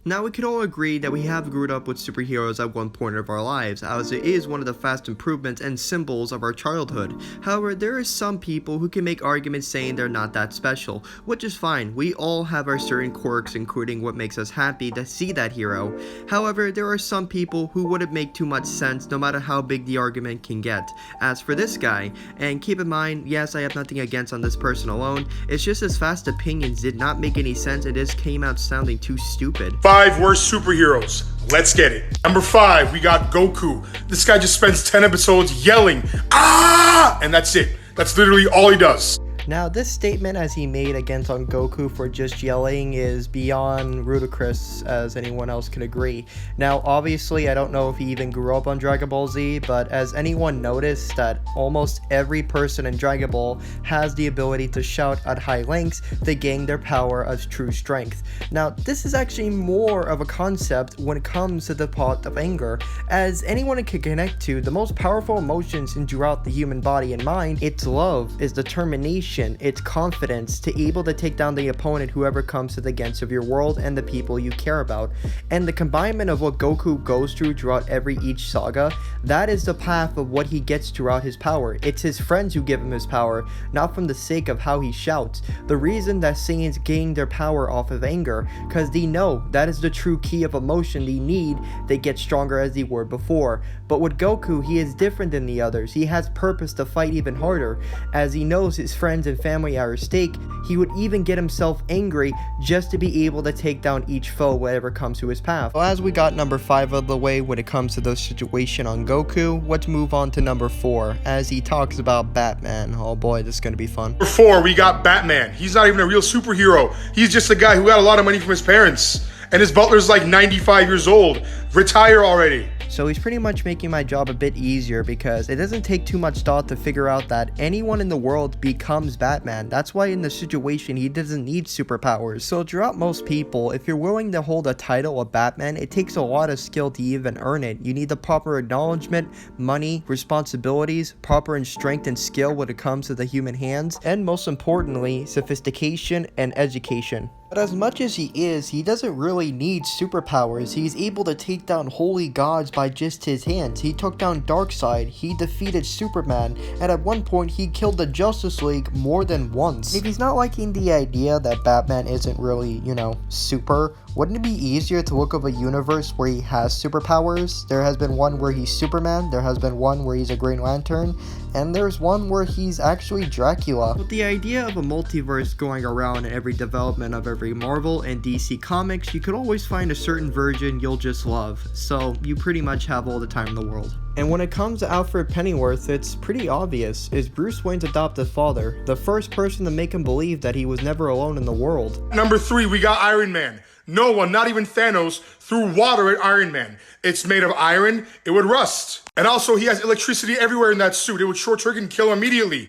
Now, we could all agree that we have grown up with superheroes at one point of our lives, as it is one of the fast improvements and symbols of our childhood. However, there are some people who can make arguments saying they're not that special, which is fine. We all have our certain quirks, including what makes us happy to see that hero. However, there are some people who wouldn't make too much sense no matter how big the argument can get. As for this guy, and keep in mind, yes, I have nothing against on this person alone, it's just his fast opinions did not make any sense and just came out sounding too stupid. 5 worst superheroes. Let's get it. Number 5, we got Goku. This guy just spends 10 episodes yelling, "Ah!" And that's it. That's literally all he does. Now, this statement as he made against on Goku for just yelling is beyond ludicrous, as anyone else can agree. Now, obviously, I don't know if he even grew up on Dragon Ball Z, but as anyone noticed that almost every person in Dragon Ball has the ability to shout at high lengths to gain their power as true strength. Now, this is actually more of a concept when it comes to the pot of anger, as anyone can connect to the most powerful emotions throughout the human body and mind. It's love, it's determination, it's confidence to able to take down the opponent, whoever comes to the against of your world and the people you care about. And the combination of what Goku goes through throughout each saga, that is the path of what he gets throughout his power. It's his friends who give him his power, not from the sake of how he shouts. The reason that Saiyans gain their power off of anger, because they know that is the true key of emotion they need. They get stronger as they were before. But with Goku, he is different than the others. He has purpose to fight even harder, as he knows his friends and family are at stake. He would even get himself angry just to be able to take down each foe whatever comes to his path. Well, as we got number 5 out of the way when it comes to the situation on Goku, let's move on to number 4 as he talks about Batman. Oh boy, this is gonna be fun. Number 4, we got Batman. He's not even a real superhero. He's just a guy who got a lot of money from his parents, and his butler's like 95 years old. Retire already. So he's pretty much making my job a bit easier, because it doesn't take too much thought to figure out that anyone in the world becomes Batman. That's why in the situation he doesn't need superpowers. So throughout most people, if you're willing to hold a title of Batman, it takes a lot of skill to even earn it. You need the proper acknowledgement, money, responsibilities, proper strength and skill when it comes to the human hands, and most importantly, sophistication and education. But as much as he doesn't really need superpowers. He's able to take down holy gods by just his hands. He took down Darkseid, he defeated Superman, and at one point he killed the Justice League more than once. If he's not liking the idea that Batman isn't really, super, wouldn't it be easier to look up a universe where he has superpowers? There has been one where he's Superman, there has been one where he's a Green Lantern, and there's one where he's actually Dracula. With the idea of a multiverse going around in every development of every Marvel and DC comics, you could always find a certain version you'll just love, so you pretty much have all the time in the world. And when it comes to Alfred Pennyworth, it's pretty obvious. Is Bruce Wayne's adopted father, the first person to make him believe that he was never alone in the world. Number 3, we got Iron Man. No one, not even Thanos, threw water at Iron Man. It's made of iron, it would rust. And also, he has electricity everywhere in that suit. It would short circuit and kill him immediately.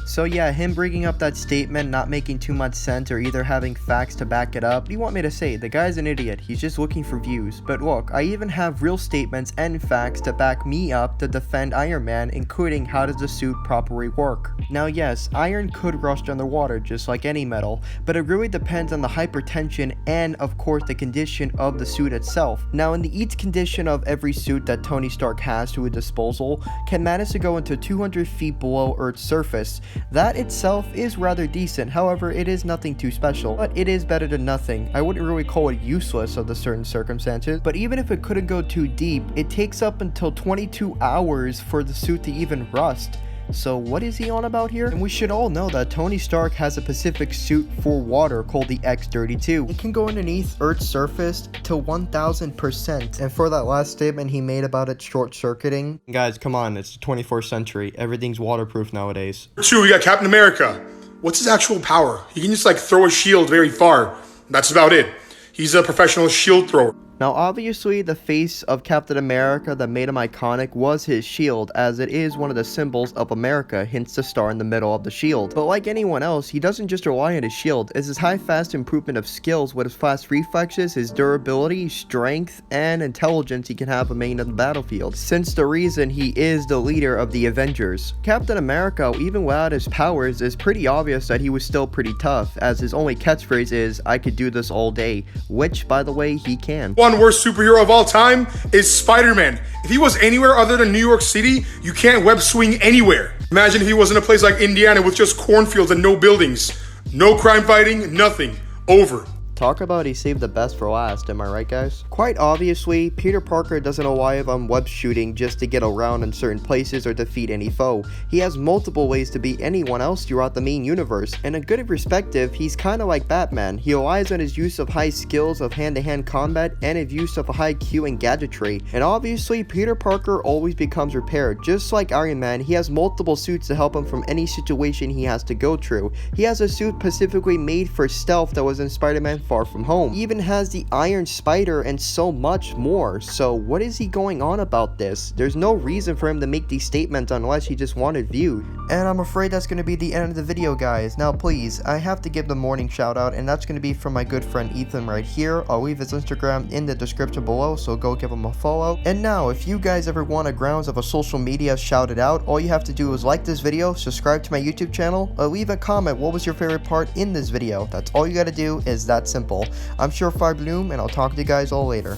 So yeah, him bringing up that statement not making too much sense or either having facts to back it up. What do you want me to say? The guy's an idiot. He's just looking for views. But look, I even have real statements and facts to back me up to defend Iron Man, including how does the suit properly work. Now yes, iron could rust underwater just like any metal, but it really depends on the hypertension and of course the condition of the suit itself. Now in the each condition of every suit that Tony Stark has to his disposal can manage to go into 200 feet below Earth's surface. That itself is rather decent, however it is nothing too special, but it is better than nothing. I wouldn't really call it useless under certain circumstances, but even if it couldn't go too deep, it takes up until 22 hours for the suit to even rust. So what is he on about here? And we should all know that Tony Stark has a specific suit for water called the X-32. It can go underneath Earth's surface to 1000%. And for that last statement he made about it short-circuiting, guys, come on, it's the 24th century. Everything's waterproof nowadays. 2, we got Captain America. What's his actual power? He can just throw a shield very far. That's about it. He's a professional shield thrower. Now obviously the face of Captain America that made him iconic was his shield, as it is one of the symbols of America, hence the star in the middle of the shield. But like anyone else, he doesn't just rely on his shield, it's his high fast improvement of skills with his fast reflexes, his durability, strength, and intelligence he can have remain on the battlefield, since the reason he is the leader of the Avengers. Captain America, even without his powers, is pretty obvious that he was still pretty tough, as his only catchphrase is, "I could do this all day," which, by the way, he can. One worst superhero of all time is SpiderMan. If he was anywhere other than New York City, you can't web swing anywhere. Imagine if he was in a place like Indiana with just cornfields and no buildings. No crime fighting, nothing. Over. Talk about he saved the best for last, am I right, guys? Quite obviously, Peter Parker doesn't rely on web shooting just to get around in certain places or defeat any foe. He has multiple ways to beat anyone else throughout the main universe, and in good perspective, he's kinda like Batman. He relies on his use of high skills of hand-to-hand combat and his use of a high Q and gadgetry. And obviously, Peter Parker always becomes prepared. Just like Iron Man, he has multiple suits to help him from any situation he has to go through. He has a suit specifically made for stealth that was in Spider-Man Far From Home. He even has the Iron Spider and so much more. So what is he going on about this? There's no reason for him to make these statements unless he just wanted views. And I'm afraid that's going to be the end of the video, guys. Now please, I have to give the morning shout out, and that's going to be from my good friend Ethan right here. I'll leave his Instagram in the description below, so go give him a follow. And now, if you guys ever want a grounds of a social media shouted out, all you have to do is like this video, subscribe to my YouTube channel, or leave a comment what was your favorite part in this video. That's all you gotta do, is that simple. I'm Surefire Bloom, and I'll talk to you guys all later.